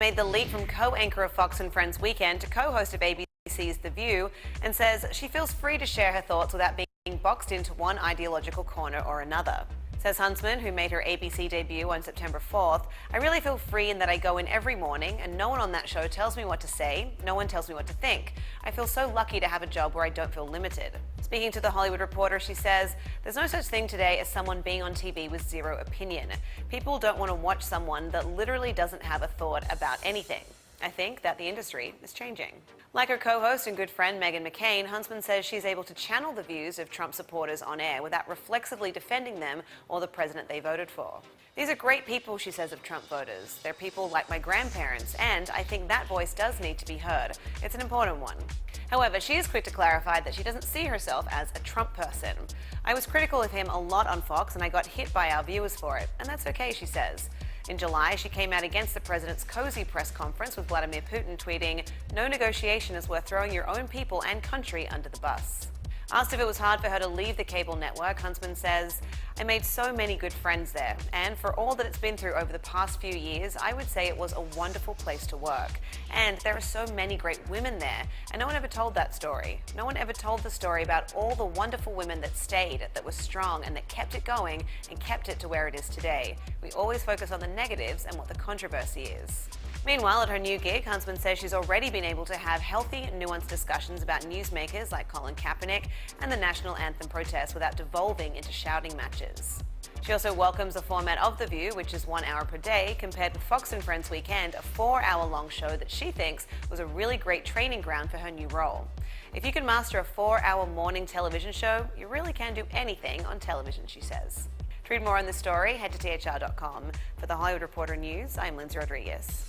Made the leap from co-anchor of Fox and Friends Weekend to co-host of ABC's The View, and says she feels free to share her thoughts without being boxed into one ideological corner or another. Says Huntsman, who made her ABC debut on September 4th, "I really feel free in that I go in every morning and no one on that show tells me what to say, no one tells me what to think. I feel so lucky to have a job where I don't feel limited." Speaking to The Hollywood Reporter, she says, "There's no such thing today as someone being on TV with zero opinion. People don't want to watch someone that literally doesn't have a thought about anything. I think that the industry is changing." Like her co-host and good friend Meghan McCain, Huntsman says she's able to channel the views of Trump supporters on air without reflexively defending them or the president they voted for. "These are great people," she says of Trump voters. "They're people like my grandparents, and I think that voice does need to be heard. It's an important one." However, she is quick to clarify that she doesn't see herself as a Trump person. "I was critical of him a lot on Fox and I got hit by our viewers for it, and that's okay," she says. In July, she came out against the president's cozy press conference with Vladimir Putin tweeting, "No negotiation is worth throwing your own people and country under the bus." Asked if it was hard for her to leave the cable network, Huntsman says, "I made so many good friends there, and for all that it's been through over the past few years, I would say it was a wonderful place to work. And there are so many great women there, and no one ever told that story. No one ever told the story about all the wonderful women that stayed, that were strong, and that kept it going and kept it to where it is today. We always focus on the negatives and what the controversy is." Meanwhile, at her new gig, Huntsman says she's already been able to have healthy, nuanced discussions about newsmakers like Colin Kaepernick and the national anthem protests without devolving into shouting matches. She also welcomes the format of The View, which is 1 hour per day, compared with Fox and Friends Weekend, a 4-hour-long show that she thinks was a really great training ground for her new role. "If you can master a 4-hour morning television show, you really can do anything on television," she says. To read more on this story, head to thr.com. For The Hollywood Reporter News, I'm Lindsay Rodriguez.